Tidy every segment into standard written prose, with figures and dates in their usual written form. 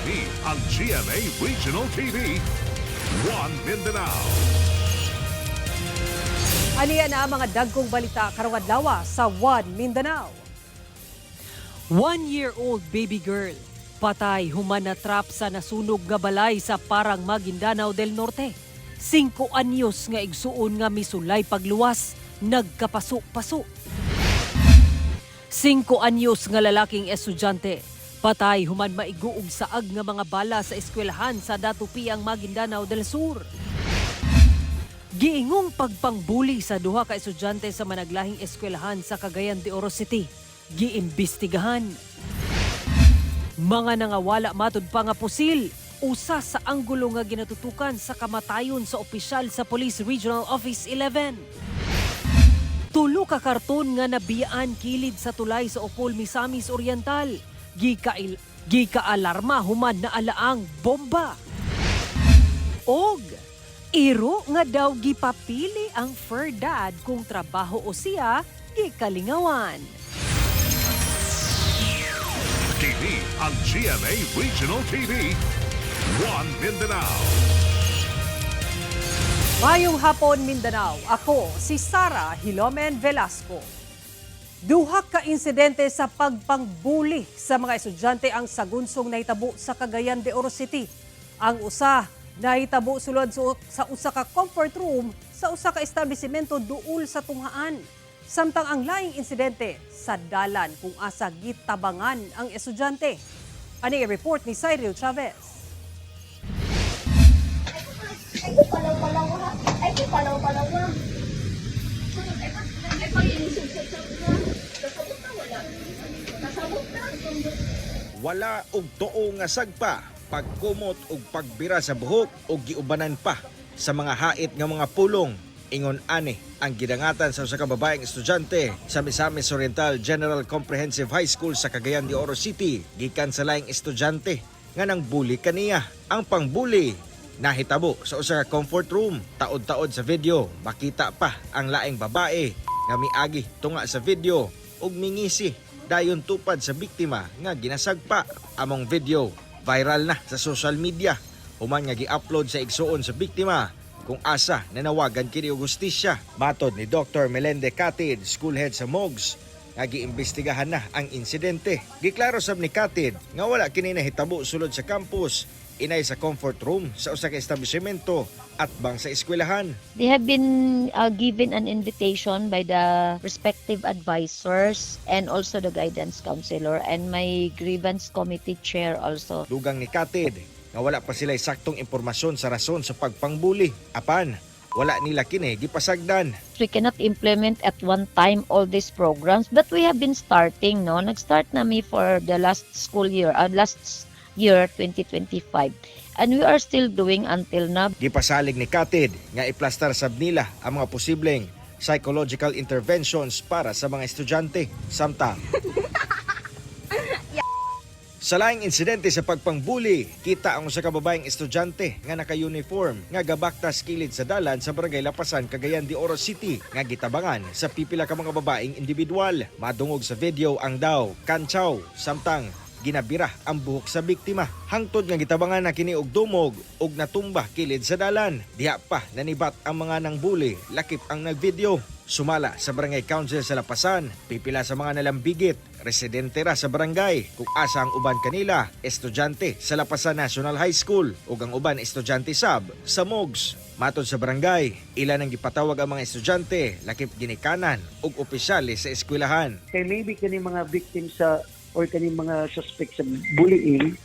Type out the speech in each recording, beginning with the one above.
Kini ang GMA Regional TV, One Mindanao. Aniya na ang mga dagkong balita karong adlaw sa One Mindanao. 1-year-old baby girl patay human na trap sa nasunog nga balay sa Parang Maguindanao del Norte. 5 anyos nga igsuon nga misulay pagluwas, nagkapaso-paso. 5 anyos nga lalaking estudyante patay human maiguog saag nga mga bala sa eskwelahan sa Datupiang Maguindanao del Sur. Giingong pagpangbuli sa duha ka estudyante sa managlahing eskwelahan sa Cagayan de Oro City. Giimbestigahan. Mga nangawala matud pa nga pusil, usa sa anggulo nga ginatutukan sa kamatayon sa opisyal sa Police Regional Office 11. Tulo ka karton nga nabiyaan kilid sa tulay sa Opol, Misamis Oriental. Gika-alarma human na alaang bomba. Og iro nga daw gipapili ang FERDAD kung trabaho o siya gikalingawan. Kini ang GMA Regional TV, One Mindanao. Mayong hapon Mindanao, ako si Sara Hilomen Velasco. Duha ka insidente sa pagpangbuli sa mga estudyante ang sagunsong nahitabo sa Cagayan de Oro City. Ang usa nahitabo sulod sa usa ka comfort room sa usa ka establishmento duol sa tunghaan. Samtang ang laing insidente sa dalan kung asa gitabangan ang estudyante. Ani i-report ni Cyril Chavez. Wala og tuo nga sagpa, pagkumot ug pagbira sa buhok ug giubanan pa sa mga hait nga mga pulong. Ingon ani ang gidangatan sa usa ka babaeng estudyante sa Misamis Oriental General Comprehensive High School sa Cagayan de Oro City gikan sa laing estudyante nga nang bully kaniya. Ang pangbuli nahitabo sa usa ka comfort room. Taod-taod sa video makita pa ang laing babae nga miagi tunga sa video ug mingisi dayon tupad sa biktima nga ginasagpa. Among video viral na sa social media human nga gi-upload sa igsuon sa biktima kung asa nanawagan kini og hustisya. Matod ni Dr. Melende Catid, school head sa MOGS, nga giimbestigahan na ang insidente. Giklaro sab ni Catid nga wala kini nahitabo sulod sa campus, inay sa comfort room sa usa ka establishmento at bang sa eskwelahan. They have been given an invitation by the respective advisors and also the guidance counselor and my grievance committee chair also. Dugang ni Catid nga wala pa sila'y saktong impormasyon sa rason sa pagpangbuli. Apan, wala nila kini gipasagdan. We cannot implement at one time all these programs, but we have been starting, no? Nag-start nami for the last year 2025. And we are still doing until now. Gipasalig ni Catid nga iplastar sab nila ang mga posibleng psychological interventions para sa mga estudyante. Samtang sa laing insidente sa pagpangbuli, kita ang usa ka babaeng estudyante nga naka-uniform nga gabaktas kilid sa dalan sa Barangay Lapasan, Cagayan de Oro City nga gitabangan sa pipila ka mga babaeng individual. Madungog sa video ang daw kantsaw samtang ginabira ang buhok sa biktima. Hangtod nga gitabangan na kini og dumog ug natumba kilid sa dalan. Diha pa nanibat ang mga nangbuli, lakip ang nagvideo. Sumala sa Barangay Council sa Lapasan, pipila sa mga nalambigit, residente ra sa barangay, kung asa ang uban kanila, estudyante sa Lapasan National High School, ug ang uban estudyante sab sa MOGS. Matod sa barangay, ilan ang gipatawag ang mga estudyante, lakip ginikanan ug opisyales sa eskwelahan. Kaya maybe kani mga victims sa or kani mga suspects sa bullying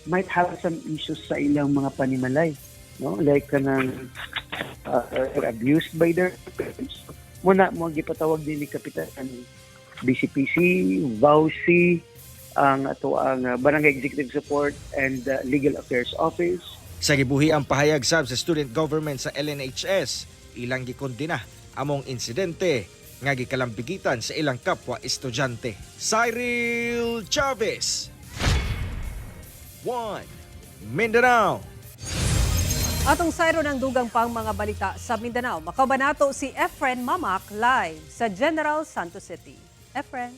might have some issues sa ilang mga panimalay, no, like kanang abused by their parents. Muna mo gipatawag din ni Kapitan BCPC, VAUC, ang ato ang Barangay Executive Support and Legal Affairs Office. Sa gibuhi ang pahayag sab sa student government sa LNHS, ilang gikondena among insidente nga gikalambigitan sa ilang kapwa estudyante. Cyril Chavez, One Mindanao. Atong sayro ng dugang pang mga balita sa Mindanao. Makabanato si Efren Mamak live sa General Santos City. Efren.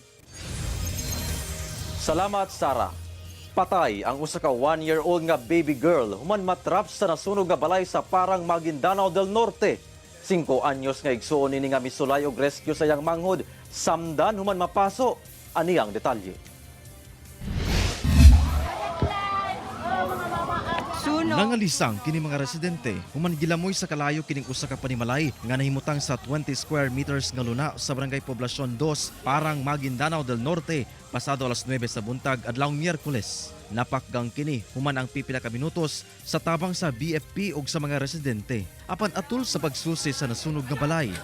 Salamat, Sarah. Patay ang usa ka 1-year-old nga baby girl human matrap sa nasunog nga balay sa Parang Maguindanao del Norte. 5 anyos nga igsuon nini nga misulay og rescue sa iyang manghod, samdan human mapaso. Ani ang detalye. Nangalisang kini mga residente human gilamoy sa kalayo kining usa ka panimalay nga nahimutang sa 20 square meters nga luna sa Barangay Poblacion 2, Parang Maguindanao del Norte pasado alas 9 sa buntag adlawng Miyerkules. Napakgang kini human ang pipila ka minutos sa tabang sa BFP ug sa mga residente apan atul sa pagsusi sa nasunog nga balay.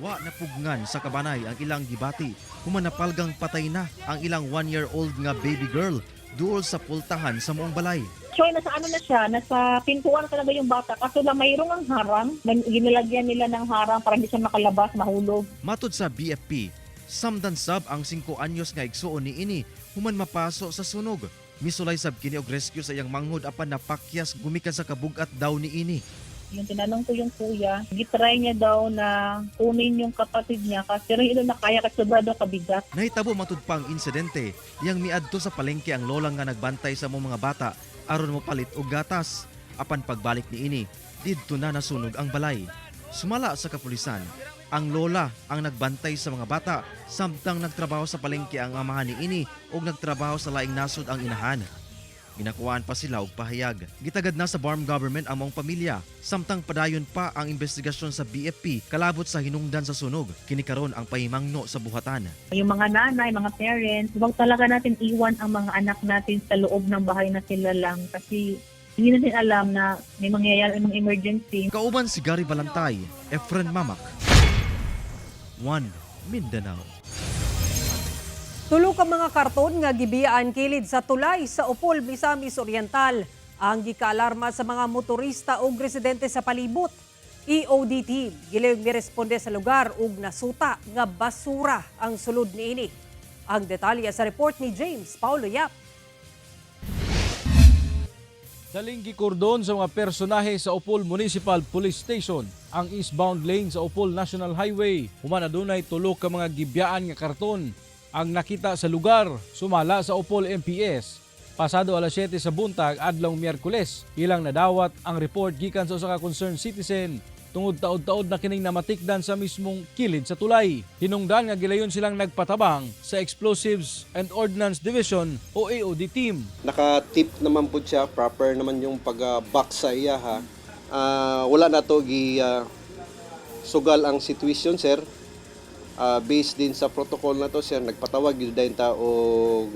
Wa napugngan sa kabanay ang ilang gibati human napalgang patay na ang ilang 1-year-old nga baby girl duol sa pultahan sa moong balay. So, nasa nasa pintuan talaga yung bata. Kaso lang mayroong ang harang. Ginilagyan nila ng harang para hindi siya makalabas, mahulog. Matod sa BFP, samdan sab ang 5 anyos nga igsuon ni ini human mapaso sa sunog. Misulay sab kini og rescue sa iyang manghod apan napakyas gumikan sa kabugat daw ni ini. Yung tinanong ko yung kuya, gitry niya daw na kunin yung kapatid niya kasi rin ito nakaya kasi sobrado kabigat. Nahitabo matud pang insidente, yang miadto sa palengke ang lola nga nagbantay sa mga bata aron mo palit og gatas. Apan pagbalik ni ini, didto na nasunog ang balay. Sumala sa kapulisan, ang lola ang nagbantay sa mga bata samtang nagtrabaho sa palengke ang amahan ni ini ug nagtrabaho sa laing nasod ang inahan. Ginakuhaan pa sila og pahayag. Gitagad na sa Barm government ang maong pamilya. Samtang padayon pa ang investigasyon sa BFP kalabot sa hinungdan sa sunog. Kini karon ang pahimangno sa buhatan. Yung mga nanay, mga parents, huwag talaga natin iwan ang mga anak natin sa loob ng bahay na sila lang kasi hindi natin alam na may mangyayari ng emergency. Kauban si Gary Balantay, Efren Mamak. 1 Mindanao. Tulo ka mga karton nga gibiyaan kilid sa tulay sa Upol, Misamis Oriental ang gikaalarma sa mga motorista ug residente sa palibot. EOD team gilayong miresponde sa lugar ug nasuta nga basura ang sulod niini. Ang detalye sa report ni James Paulo Yap. Daling gikordon sa mga personahe sa Upol Municipal Police Station ang eastbound lane sa Upol National Highway. Human adunay tulo ka mga gibiyaan nga karton ang nakita sa lugar. Sumala sa Upol MPS pasado alas 7 sa buntag adlawng Miyerkules. Ilang nadawat ang report gikan sa usa ka concerned citizen tungod taod-taod na kining namatikdan sa mismong kilid sa tulay. Hinungdan nga gilayon silang nagpatabang sa Explosives and Ordnance Division o EOD team. Naka-tip naman po siya, proper naman yung pag-box sa iya ha. Wala na to sugal ang situation sir. Based din sa protocol na to sir, nagpatawag yun dahil o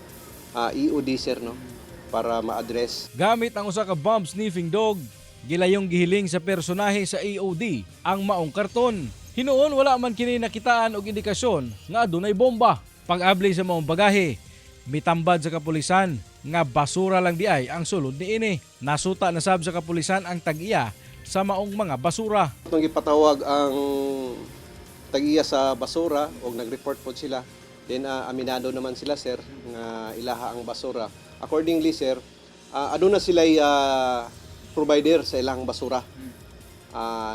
EOD sir no, para ma-address. Gamit ang usa ka bomb sniffing dog, gilayong gihiling sa personahe sa EOD ang maong karton. Hinuon wala man kini nakitaan og indikasyon nga adunay bomba. Pag-abli sa maong bagahe, mitambad sa kapulisan nga basura lang di ay ang sulod niini. Nasuta na sab sa kapulisan ang tag-iya sa maong mga basura. Itong ipatawag ang tag-iya sa basura o nag-report po sila. Then aminado naman sila sir nga ilaha ang basura. Accordingly sir, aduna sila provider sa ilang basura.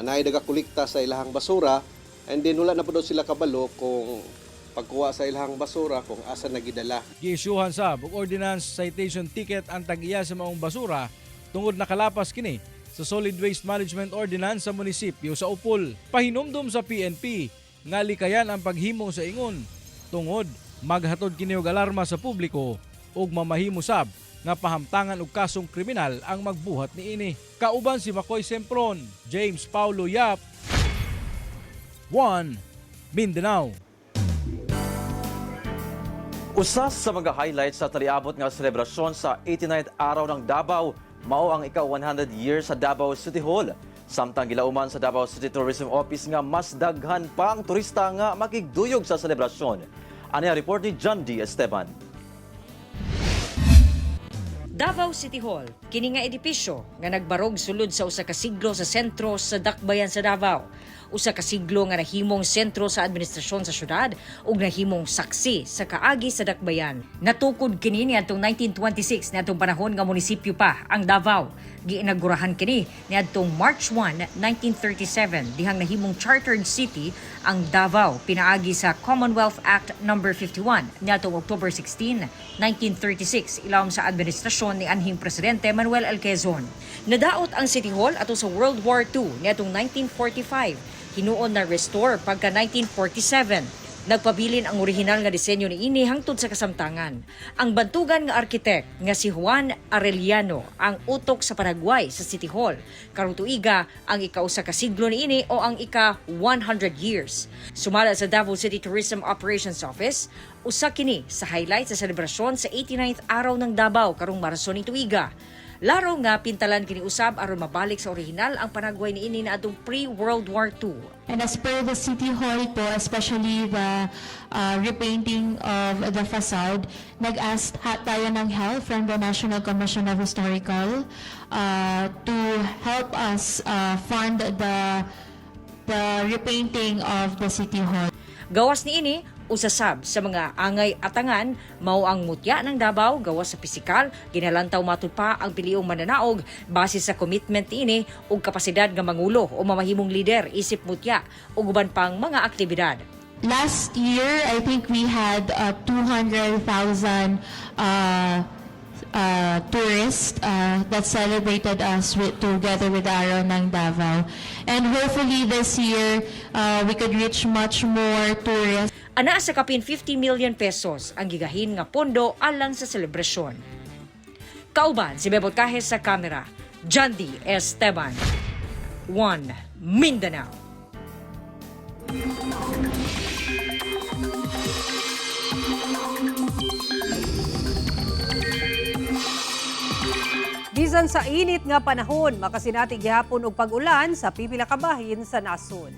Naidaga kolekta sa ilang basura and then wala na po daw sila kabalo kung pagkuha sa ilang basura kung asa nagidala. Giisyuhan sab og ordinance citation ticket ang tag-iya sa maong basura tungod nakalapas kini sa Solid Waste Management Ordinance sa munisipyo sa Upol. Pahinumdum sa PNP nga likayan ang paghimo sa ingon tungod maghatod kini og alarma sa publiko ug mamahimo sab nga pahamtangan og kasong kriminal ang magbuhat niini. Kauban si Makoy Sempron, James Paulo Yap, 1 Mindanao. Usas sa mga highlights sa taliabot nga selebrasyon sa 89th araw ng Davao mao ang ika-100 years sa Davao City Hall. Samtang gilauman sa Davao City Tourism Office nga mas daghan pa ang turista nga makigduyog sa selebrasyon. Ani ang report ni John D. Esteban. Davao City Hall, kini nga edipisyo nga nagbarog sulod sa usa ka siglo sa sentro sa dakbayan sa Davao. usa ka siglo nga nahimong sentro sa administrasyon sa syudad ug nahimong saksi sa kaagi sa dakbayan. Natukod kini niadtong 1926 niadtong panahon nga munisipyo pa ang Davao. Giinagurahan kini niadtong March 1, 1937 dihang nahimong chartered city ang Davao pinaagi sa Commonwealth Act No. 51 niadtong October 16, 1936 ilawom sa administrasyon ni anhing presidente Manuel L. Quezon. Nadaot ang City Hall ato sa World War II niadtong 1945. Hinuon na restore pagka 1947. Nagpabilin ang orihinal nga disenyo ni ini hangtod sa kasamtangan. Ang bantugan nga arkitek nga si Juan Arellano ang utok sa Paraguay sa City Hall. Karong tuiga ang ika-usa ka siglo ni ini o ang ika 100 years. Sumala sa Davao City Tourism Operations Office, usa kini sa highlight sa selebrasyon sa 89th araw ng Davao karong Marso ni tuiga. Laro nga pintalan kini usab aron mabalik sa orihinal ang panagway ni ini na adtong pre-World War II. And as per the City Hall po, especially the repainting of the facade, nag-ask tayo ng help from the National Commission of Historical to help us fund the repainting of the City Hall. Gawas ni ini, usasab sa mga angay atangan, mao ang mutya ng Davao gawas sa pisikal, ginalantaw matud pa ang piliong mananaog base sa commitment ini ug kapasidad nga mangulo o mamahimong lider isip mutya ug uban pang mga aktibidad. Last year, I think we had 200,000 tourists that celebrated us together with the Araw ng Davao. And hopefully this year, we could reach much more tourists. Ana sa kapin 50 million pesos ang gigahin nga pondo alang sa selebrasyon. Kauban si Bebot Kahes sa kamera, John D. Esteban, One Mindanao. Bisan sa init nga panahon, makasinati gihapon og pag-ulan sa pipila ka bahin sa nasod.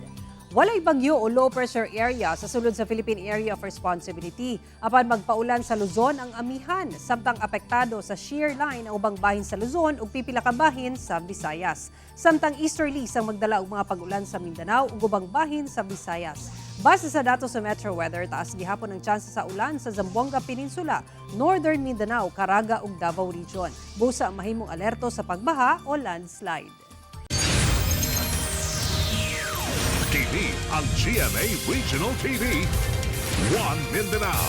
Walay bagyo o low pressure area sa sulod sa Philippine Area of Responsibility. Apan magpaulan sa Luzon ang amihan, samtang apektado sa shear line ang ubang bahin sa Luzon ug pipila ka bahin sa Visayas. Samtang easterlies ang magdala og mga pag-ulan sa Mindanao ug ubang bahin sa Visayas. Base sa datos sa Metro Weather, taas gihapon ang tsansa sa ulan sa Zamboanga Peninsula, Northern Mindanao, Caraga ug Davao Region. Busa ang mahimong alerto sa pagbaha o landslide. Kini ang GMA Regional TV, One Mindanao.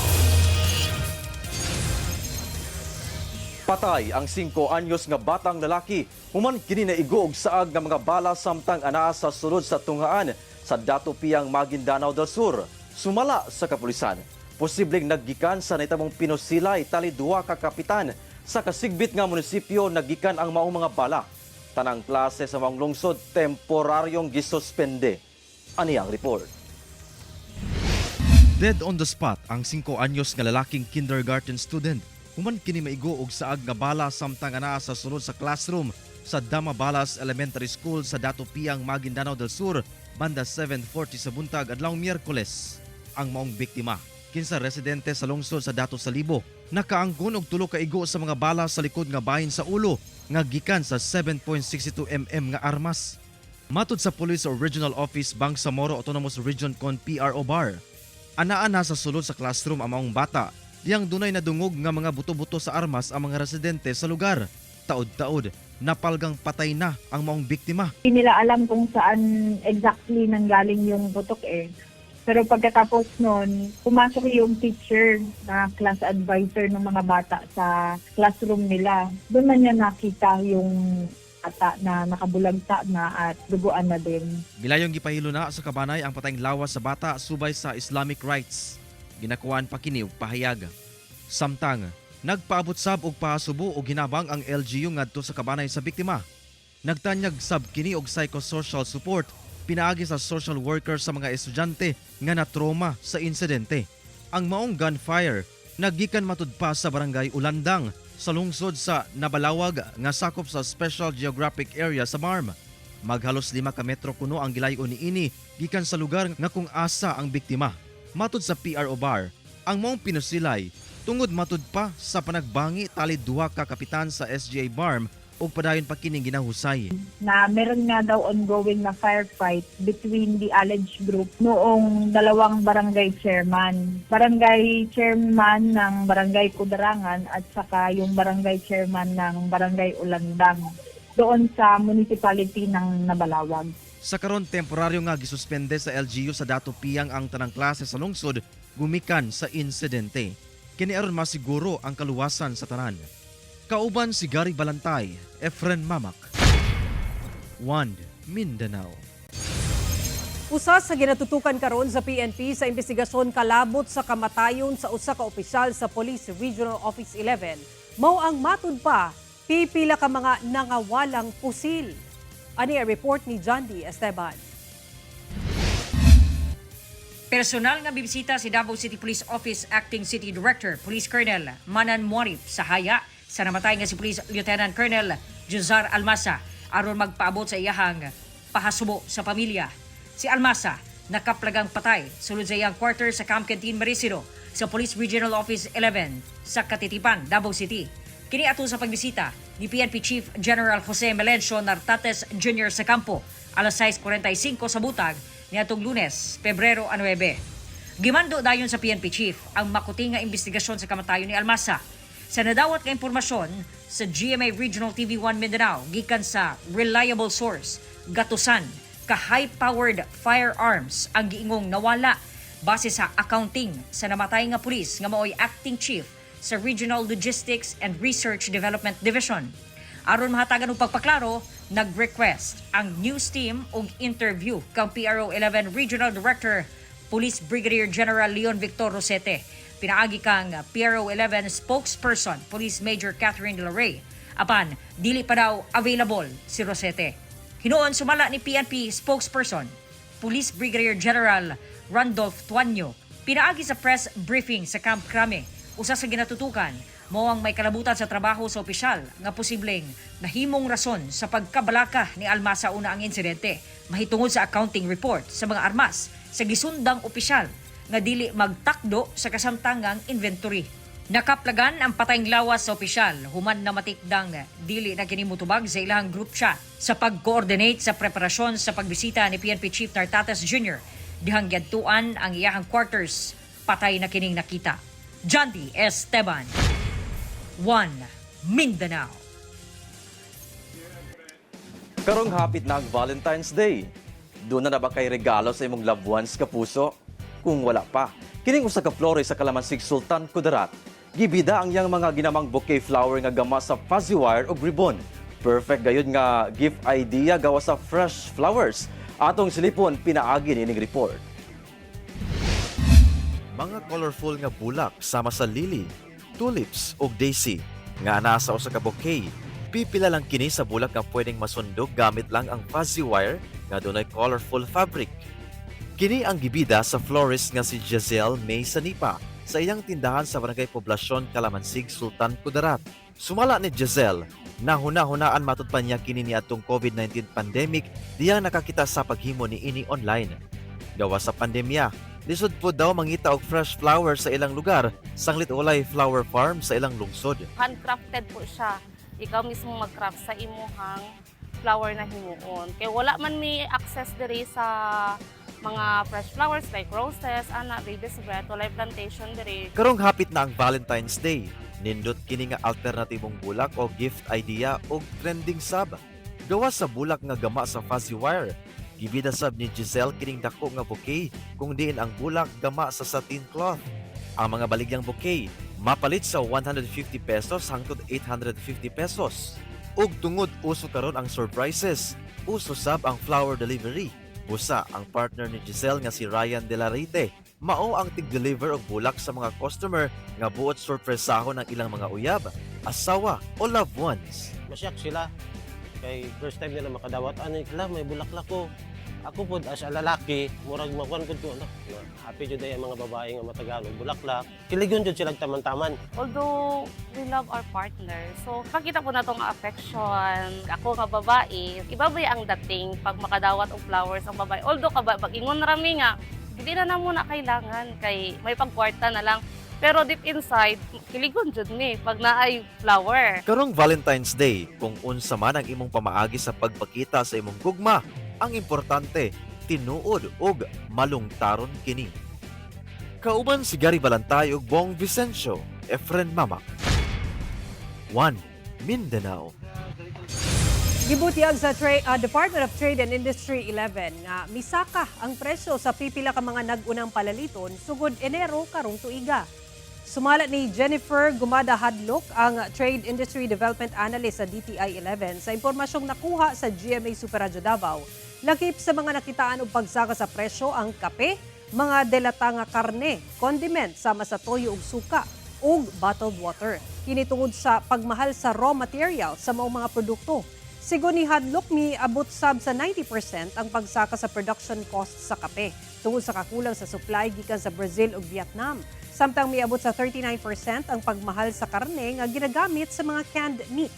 Patay ang 5 anyos nga batang lalaki human kini naigo og saag nga mga bala samtang anaa sa sulod sa tungaan sa Dato Piang, Maguindanao del Sur. Sumala sa kapulisan, posibleng naggikan sa naitabong pinusilay tali duwa ka kapitan sa kasigbit nga munisipyo naggikan ang maong mga bala. Tanang klase sa maong lungsod temporaryong gisuspende. Ani ang report. Dead on the spot ang 5 anyos nga lalaking kindergarten student. Human kini maigo og saag nga bala samtang anaa sa sulod sa classroom sa Damabalas Elementary School sa Dato Piang, Maguindanao del Sur, banda 7:40 sa buntag adlawng Miyerkules. Ang maong biktima, kinsa residente sa lungsod sa Dato Salibo, nakaangkon og 3 ka igo sa mga bala sa likod nga bahin sa ulo nga gikan sa 7.62 mm nga armas. Matod sa Police Regional Office Bangsamoro Autonomous Region kon PRO Bar, anaa na sa sulod sa classroom ang maong bata, diyang dunay nadungog nga mga buto-buto sa armas ang mga residente sa lugar. Taod-taod, napalgang patay na ang maong biktima. Hindi nila alam kung saan exactly nanggaling yung butok eh. Pero pagkatapos nun, pumasok yung teacher na class advisor ng mga bata sa classroom nila. Doon na niya nakita yung bata na nakabulagta na at duguan na din. Gilayong gipahilo na sa kabanay ang patayng lawas sa bata subay sa Islamic rights. Ginakuan pa kini og pahayag. Samtang nagpaabot sab og pahasubo og ginabang ang LGU ngadto sa kabanay sa biktima. Nagtanyag sab kini og psychosocial support pinaagi sa social worker sa mga estudyante nga na-trauma sa insidente. Ang maong gunfire naggikan matud pa sa barangay Ulandang sa lungsod sa Nabalawag nga sakop sa Special Geographic Area sa MARM. Maghalos 5 ka metro kuno ang gilayo niini gikan sa lugar nga kung asa ang biktima. Matud sa PRO Bar, ang maong pinusilay tungod matud pa sa panagbangi tali 2 ka kapitan sa SGA BARM ug padayon pa kining ginahusay. Na meron nga daw ongoing na firefight between the alleged group noong dalawang barangay chairman. Barangay chairman ng Barangay Kudarangan at saka yung barangay chairman ng Barangay Ulandang doon sa municipality ng Nabalawag. Sa karon temporaryo nga gisuspende sa LGU sa Dato Piang ang tanang klase sa lungsod gumikan sa insidente. Kini aron masiguro ang kaluwasan sa tanan. Kauban si Gary Balantay, Efren Mamak, One Mindanao. Usa sa ginatutukan karon sa PNP sa investigasyon kalabot sa kamatayon sa usa ka opisyal sa Police Regional Office 11, mao ang matud pa pipila ka mga nangawalang pusil. Ani ang report ni John D. Esteban. Personal nga bibisita si Davao City Police Office Acting City Director Police Colonel Manan Morif sa haya sa namatay nga si Police Lieutenant Colonel Juzar Almasa aron magpaabot sa iyahang pahasubo sa pamilya. Si Almasa nakaplagang patay sulod sa iyang quarter sa Camp Canteen Maricino sa Police Regional Office 11 sa Katitipan, Davao City. Kini ato sa pagbisita ni PNP Chief General Jose Melencio Nartates Jr. sa kampo alas 6:45 sa butag niadtong Lunes, Pebrero 9. Gimando dayon sa PNP Chief ang makuting nga investigasyon sa kamatayon ni Almasa. Sa nadawat nga impormasyon sa GMA Regional TV1 Mindanao gikan sa reliable source, gatusan ka high-powered firearms ang giingong nawala base sa accounting sa namatay nga pulis nga maoy acting chief sa Regional Logistics and Research Development Division. Aron mahatagan og pagpaklaro, nag-request ang news team og interview kang PRO 11 Regional Director Police Brigadier General Leon Victor Rosete. Pinaagi kang PRO 11 spokesperson Police Major Catherine De La Rey. Apan, dili pa daw available si Rosete. Hinuon sumala ni PNP spokesperson Police Brigadier General Randolph Tuanyo. Pinaagi sa press briefing sa Camp Crame. Usa sa ginatutukan, mao ang may kalabutan sa trabaho sa opisyal nga posibleng nahimong rason sa pagkabalaka ni Almasa una ang insidente. Mahitungod sa accounting report sa mga armas sa gisundang opisyal nga dili magtakdo sa kasamtangang inventory. Nakaplagan ang patayng lawas sa opisyal human na matikdang dili na kini mutubag sa ilahang group chat sa pag-coordinate sa preparasyon sa pagbisita ni PNP Chief Nartates Jr. Dihang gyadtuan ang iyahang quarters, patay na kining nakita. John D. Esteban, One Mindanao. Karong hapit na ang Valentine's Day. Doon na ba kay regalo sa imong loved ones kapuso? Kung wala pa, kining usa ka flores sa Kalamansig Sultan Kudarat. Gibida ang yang mga ginamang bouquet flower nga gama sa fuzzy wire o ribbon. Perfect gayud nga gift idea gawa sa fresh flowers. Atong silipon pinaagi nining report. Mga colorful nga bulak sama sa lily, tulips ug daisy nga nasa usa ka bouquet. Pipila lang kini sa bulak nga pwedeng masundog gamit lang ang fuzzy wire nga dunay colorful fabric. Kini ang gibida sa florist nga si Giselle May Sanipa sa iyang tindahan sa Barangay Poblasyon, Kalamansig, Sultan Kudarat. Sumala ni Giselle, nahuna-hunaan matud pa niya kini niadtong COVID-19 pandemic diyang nakakita sa paghimo ni ini online. Gawa sa pandemya, lisod po daw mangita og fresh flowers sa ilang lugar, sanglit ulay flower farm sa ilang lungsod. Handcrafted po siya. Ikaw mismo mag-craft sa imuhang flower na himuon. Kaya wala man may access diri sa mga fresh flowers like roses, baby's breath, walay plantation diri. Karong hapit na ang Valentine's Day. Nindot kini nga alternatibong bulak o gift idea o trending sab. Gawa sa bulak nga gama sa fuzzy wire. Gibida sab ni Giselle kining dako nga bouquet kung diin ang bulak gama sa satin cloth. Ang mga baligyang bouquet mapalit sa 150 pesos hangtod 850 pesos. Ug tungod uso karon ang surprises, uso sab ang flower delivery. Busa ang partner ni Giselle nga si Ryan De La Rite, mao ang tig-deliver og bulak sa mga customer nga buot sorpresahon ang ilang mga uyab, asawa o loved ones. Masyak sila kay first time nila makadawat ani kala may bulaklak ko. Ako pod as a lalaki, murag makuan ko to, happy jud ay mga babae nga matagalog bulaklak. Kiligon jud sila taman-taman. Although we love our partner, so makita po na tong affection. Ako nga babae, ibabay ang dating pag makadawat og flowers ang babae. Although pag ingon rami nga, hindi na muna kailangan kay may pagkwarta na lang. Pero deep inside, kiligon jud ni pag naay flower. Karong Valentine's Day, kung unsa man ang imong pamaagi sa pagpakita sa imong gugma, ang importante, tinuod og malungtaron kini. Kauban si Gary Balantay ug Bong Vicencio, Efren Mamak. 1 Mindanao. Gibutiyag sa Department of Trade and Industry 11 nga misaka ang presyo sa pipila ka mga nag-unang palaliton sugod Enero karong tuiga. Sumala ni Jennifer Gumada Hadlok, ang Trade Industry Development Analyst sa DTI 11 sa impormasyong nakuha sa GMA Super Radio Davao. Lakip sa mga nakitaan og pagsaka sa presyo ang kape, mga delata nga karne, condiment sama sa toyo ug suka ug bottled water. Kini tungod sa pagmahal sa raw material sa maong mga produkto. Sigon ni Hadlok, miabot sab sa 90% ang pagsaka sa production cost sa kape tungod sa kakulang sa supply gikan sa Brazil ug Vietnam. Samtang miabot sa 39% ang pagmahal sa karne nga ginagamit sa mga canned meat.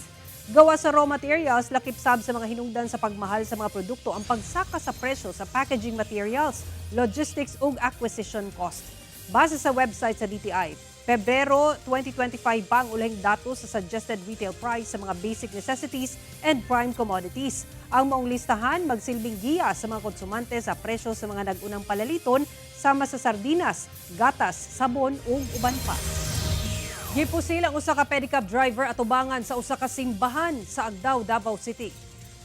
Gawa sa raw materials, lakip sab sa mga hinungdan sa pagmahal sa mga produkto ang pagsaka sa presyo sa packaging materials, logistics ug acquisition cost. Base sa website sa DTI, Pebrero 2025 pa ang ulahing datos sa suggested retail price sa mga basic necessities and prime commodities. Ang maong listahan magsilbing giya sa mga konsumante sa presyo sa mga nag-unang palaliton sama sa sardinas, gatas, sabon ug uban pa. Gipusil ang usa ka pedicab driver atubangan sa usa ka simbahan sa Agdao, Davao City.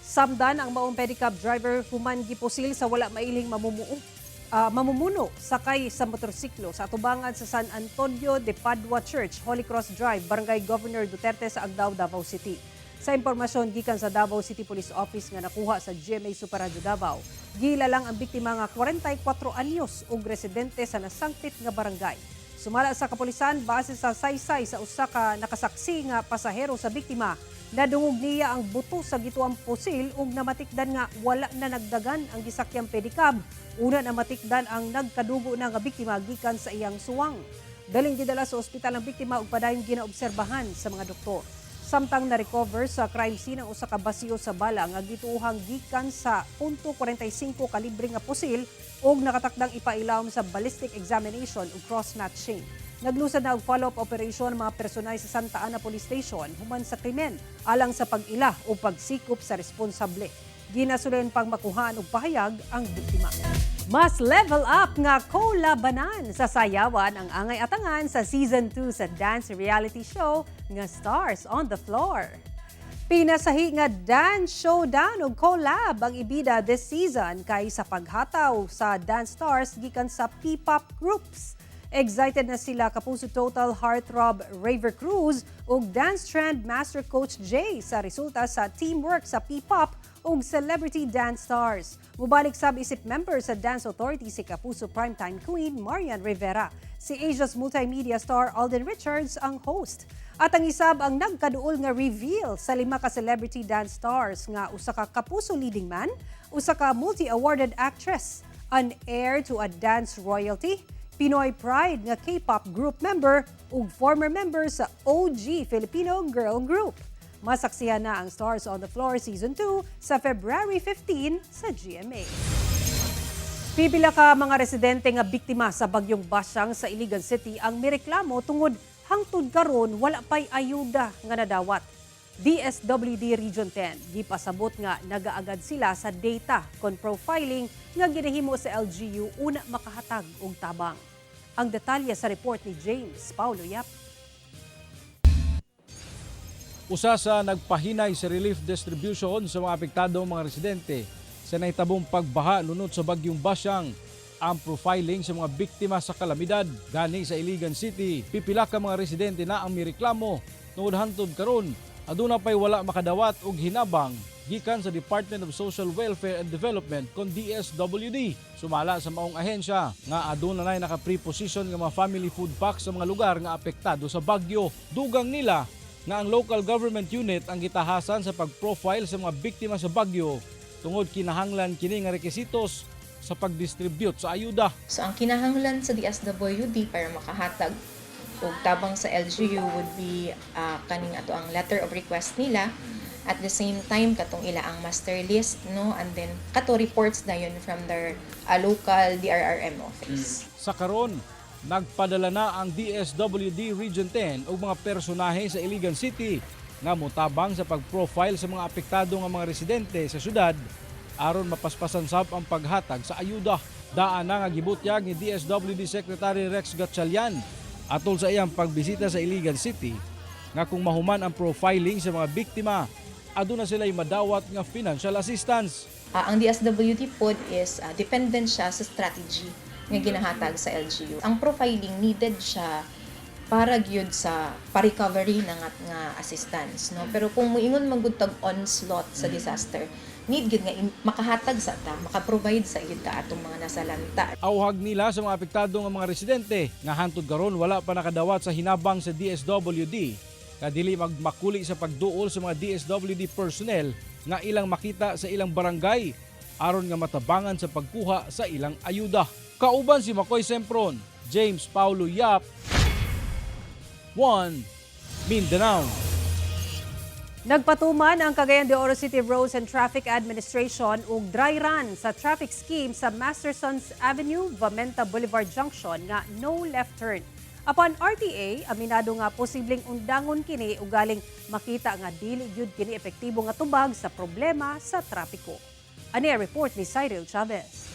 Samdan ang maong pedicab driver human gipusil sa wala mailing mamumuno sakay sa motorsiklo sa atubangan sa San Antonio de Padua Church, Holy Cross Drive, Barangay Governor Duterte sa Agdao, Davao City. Sa impormasyon gikan sa Davao City Police Office nga nakuha sa GMA Super Radio Davao, gila lang ang biktima nga 44 anyos ug residente sa nasangpit nga barangay. Sumala sa kapulisan, base sa saysay sa usa ka nakasaksi nga pasahero sa biktima, nadungog niya ang buto sa gituang pusil ug namatikdan nga wala na nagdagan ang gisakyang pedicab. Una na matikdan ang nagkadugo na nga biktima gikan sa iyang suwang. Daling gidala sa ospital ang biktima ug padayon ginaobserbahan sa mga doktor. Samtang na-recover sa crime scene ang usa ka basiyo sa bala nga gituuhang gikan sa .45 kalibre nga pusil ug nakatakdang ipailawom sa ballistic examination ug cross-matching. Naglusad na og follow-up operation ang mga personay sa Santa Ana Police Station human sa krimen alang sa pag-ila o pagsikop sa responsable. Ginasulen pang makuhaan og pahayag ang biktima. Mas level up nga kolabanan sa sayawan ang angay atangan sa Season 2 sa dance reality show nga Stars on the Floor. Pinasahi nga dance showdown ug collab ang ibida this season kay sa paghataw sa dance stars gikan sa P-pop groups. Excited na sila Kapuso Total heartthrob Raver Cruz ug dance trend master coach Jay sa resulta sa teamwork sa P-pop ug celebrity dance stars. Mubalik sab isip member sa Dance Authority si Kapuso Primetime Queen Marian Rivera. Si Asia's multimedia star Alden Richards ang host. At ang isab ang nagkaduol nga reveal sa 5 ka celebrity dance stars nga usa ka Kapuso leading man, usa ka multi-awarded actress, an heir to a dance royalty, Pinoy Pride nga K-pop group member ug former member sa OG Filipino girl group. Masaksihan na ang Stars on the Floor Season 2 sa February 15 sa GMA. Pipila ka mga residente nga biktima sa bagyong Basyang sa Iligan City ang mireklamo tungod hangtod karon wala pay ayuda nga nadawat. DSWD Region 10 gipasabot nga nagaagad sila sa data kon profiling nga ginahimo sa LGU una makahatag og tabang. Ang detalye sa report ni James Paulo Yap. Usa sa nagpahinay sa relief distribution sa mga apektadong mga residente sa nahitabong pagbaha lunod sa bagyong Basyang. Ang profiling sa mga biktima sa kalamidad gani sa Iligan City. Pipila ka mga residente na ang mireklamo tungod hangtod karon aduna pay wala makadawat og hinabang gikan sa Department of Social Welfare and Development kon DSWD. Sumala sa maong ahensya nga aduna nay naka-preposition nga mga family food packs sa mga lugar nga apektado sa bagyo. Dugang nila nga ang local government unit ang gitahasan sa pag-profile sa mga biktima sa bagyo tungod kinahanglan kini nga rekisitos sa pag-distribute sa ayuda. So ang kinahanglan sa DSWD para makahatag og tabang sa LGU would be kaning ato ang letter of request nila, at the same time katong ila ang master list, no, and then kato reports na yun from their local DRRM office. Sa karon nagpadala na ang DSWD Region 10 og mga personahe sa Iligan City nga motabang sa pag-profile sa mga apektado nga mga residente sa syudad aron mapaspasan sab ang paghatag sa ayuda. Daan na nga gibutyag ni DSWD Secretary Rex Gatchalian atol sa iyang pagbisita sa Iligan City nga kung mahuman ang profiling sa mga biktima, aduna sila'y madawat nga financial assistance. Ang DSWD pod is dependent siya sa strategy nga ginahatag sa LGU. Ang profiling needed siya para gyud sa pa-recovery ng nga assistance, no? Pero kung moingon man gud tag onslaught sa disaster, need gyud nga makahatag sa ta, maka-provide sa gyud ta atong mga nasalanta. Awhag nila sa mga apektado nga mga residente nga hantud karon wala pa nakadawat sa hinabang sa DSWD nga dili magmakuli sa pagduol sa mga DSWD personnel nga ilang makita sa ilang barangay aron nga matabangan sa pagkuha sa ilang ayuda. Kauban si Makoy Sempron, James Paulo Yap, 1 Mindanao. Nagpatuman ang Cagayan de Oro City Roads and Traffic Administration og dry run sa traffic scheme sa Mastersons Avenue, Vamenta Boulevard Junction nga no left turn. Upon RTA, aminado nga posibleng undangon kini ugaling makita nga dili gyud kini epektibo nga tubag sa problema sa trapiko. Ani report ni Cyril Chavez.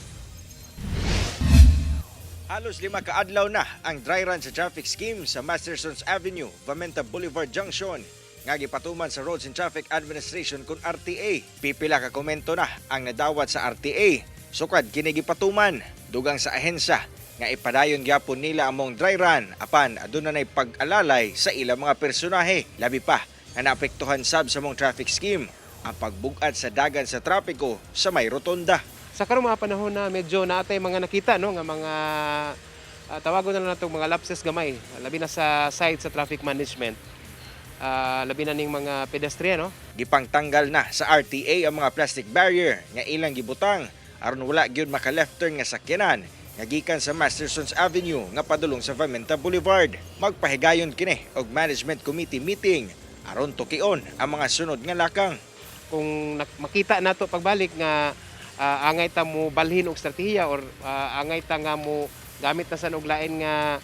Halos 5 kaadlaw na ang dry run sa traffic scheme sa Mastersons Avenue, Vamenta Boulevard Junction nga gipatuman sa Roads and Traffic Administration kun RTA. Pipila ka komento na ang nadawat sa RTA. Sukad kini gipatuman dugang sa ahensya nga ipadayon gyapon nila among dry run apan aduna nay pag-alalay sa ilang mga personahe. Labi pa nga naapektuhan sab sa mong traffic scheme ang pagbug-at sa dagan sa trapiko sa may rotonda. Sa karong mga panahon na medyo naatay mga nakita no nga mga tawagon na lang natong mga lapses gamay labi na sa side sa traffic management. Labi na ning mga pedestrian no. Gipangtanggal na sa RTA ang mga plastic barrier nga ilang gibutang aron wala gyud maka-left turn nga sakyanan nga gikan sa Mastersons Avenue nga padulong sa Vamenta Boulevard. Magpahigayon kini og management committee meeting aron tukion ang mga sunod nga lakang. Kung makita nato pagbalik nga angay ta mo balhin og strategiya or angay ta nga mo gamit na sa og lain nga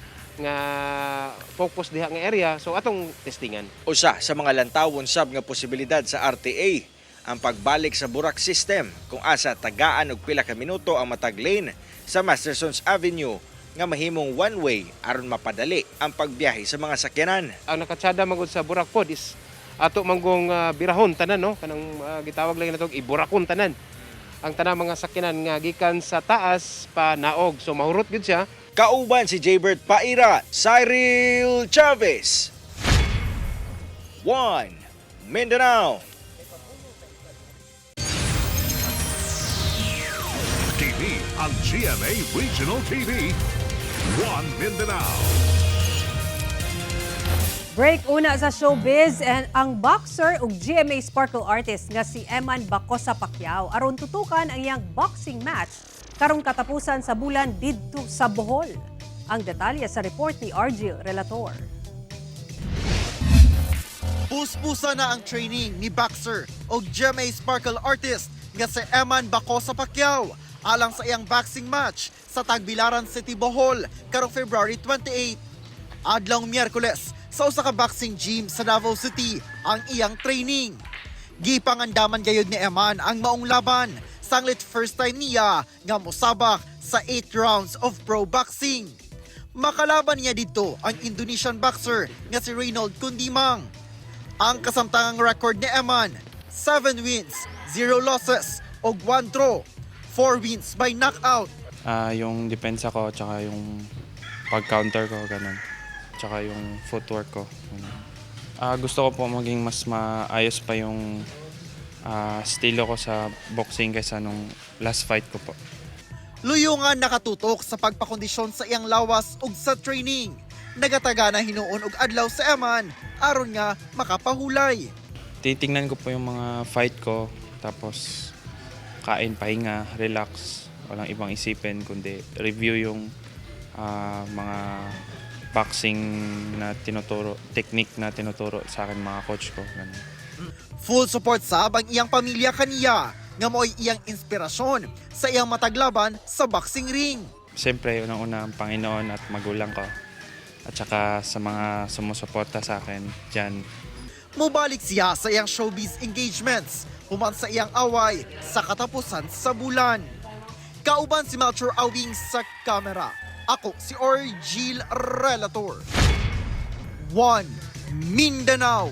focus diha nga area, so atong testingan. Usa sa mga lantawon sab nga posibilidad sa RTA ang pagbalik sa Burak system kung asa tagaan og pila ka minuto ang matag lane sa Mastersons Avenue nga mahimong one-way aron mapadali ang pagbiyahe sa mga sakyanan. Ang nakatsada magud sa Burak pod is ato manggong birahon tanan no, kanang gitawag lang natog iburakon tanan. Ang tanang mga sakyanan nga gikan sa taas pa naog, so mahurot gyud siya. Kauban si Jaybert Paira, Cyril Chavez, 1 Mindanao. Kini ang GMA Regional TV, 1 Mindanao. Break una sa showbiz and ang boxer ug GMA Sparkle artist nga si Eman Bacosa Pacquiao aron tutukan ang iyang boxing match karong katapusan sa bulan didto sa Bohol. Ang detalye sa report ni Argil Relator. Puspusa na ang training ni boxer ug GMA Sparkle artist nga si Eman Bacosa Pacquiao alang sa iyang boxing match sa Tagbilaran City, Bohol karong February 28. Adlong Miyerkules sa usa ka boxing gym sa Davao City ang iyang training. Gipangandaman gayud ni Eman ang maong laban, sanglit first time niya nga mosabak sa 8 rounds of pro boxing. Makalaban niya dito ang Indonesian boxer nga si Reynold Kundimang. Ang kasamtangang record ni Eman, 7 wins, 0 losses ug 1 draw, 4 wins by knockout. Yung depensa ko tsaka yung pag-counter ko ganun. Tsaka yung footwork ko. Gusto ko po maging mas maayos pa yung estilo ko sa boxing kaysa nung last fight ko po. Luyungan nakatutok sa pagpakondisyon sa iyang lawas ug sa training. Nagataga na hinuon og adlaw sa Eman aron nga makapahulay. Titingnan ko po yung mga fight ko tapos kain, pahinga, relax. Walang ibang isipin kundi review yung mga boxing na tinuturo, technique na tinuturo sa akin mga coach ko. Ganun. Full support sab ang iyang pamilya kaniya nga mo'y iyang inspirasyon sa iyang mataglaban sa boxing ring. siyempre unang-una ang Panginoon at magulang ko. At saka sa mga sumusuporta sa akin dyan. Mubalik siya sa iyang showbiz engagements, human sa iyang away sa katapusan sa bulan. Kauban si Melchor Awing sa kamera. Ako si Orgil Relator. 1 Mindanao.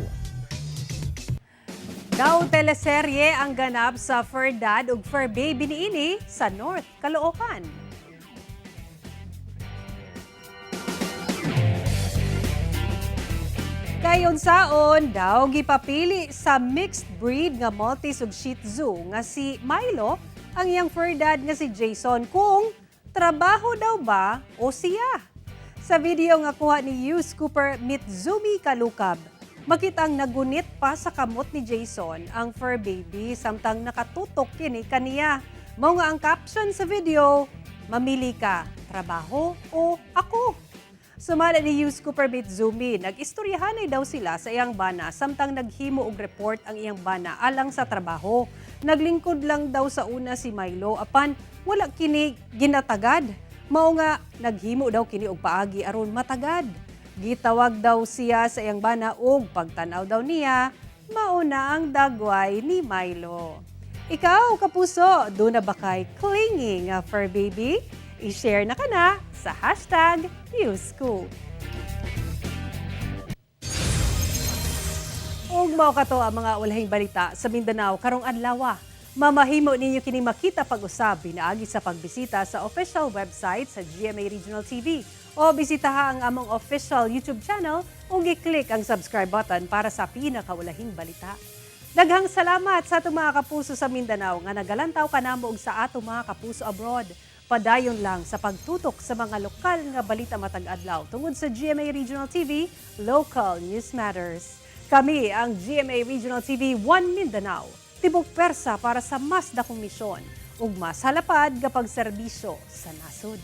Daw teleserye ang ganap sa Fur Dad ug Fur Baby niini sa North Caloocan. Kayon saon daw gipapili sa mixed breed nga Maltese ug Shih Tzu nga si Milo ang iyang fur dad nga si Jason kung trabaho daw ba o siya. Sa video nga kuha ni Hughes Cooper Mitsumi Kalukab, makitang nagunit pa sa kamot ni Jason ang fur baby samtang nakatutok kini kaniya. Mao nga ang caption sa video, mamili ka, trabaho o ako. Sumala ni Hughes Cooper Mitsumi, nag-istoryahanay daw sila sa iyang bana samtang naghimo og report ang iyang bana alang sa trabaho. Naglingkod lang daw sa una si Milo apan wala kini ginatagad. Mao nga naghimo daw kini og paagi aron matagad. Gitawag daw siya sa iyang bana og pagtanaw daw niya, mao na ang dagway ni Milo. Ikaw, kapuso, doon na ba kay clinging fur baby? I-share na ka na sa #newscoop. Ug mao kato ang mga ulahing balita sa Mindanao karong adlaw. Mamahimo ninyo kini makita pag-usab pinaagi sa pagbisita sa official website sa GMA Regional TV o bisitaha ang among official YouTube channel ug i-click ang subscribe button para sa pinakaulahing balita. Daghang salamat sa atong mga kapuso sa Mindanao nga nagalantaw kanamo og sa atong mga kapuso abroad. Padayon lang sa pagtutok sa mga lokal nga balita matag adlaw tungod sa GMA Regional TV, Local News Matters. Kami ang GMA Regional TV 1 Mindanao. Tibok persa para sa mas dakong misyon ug mas halapad kapag serbisyo sa nasud.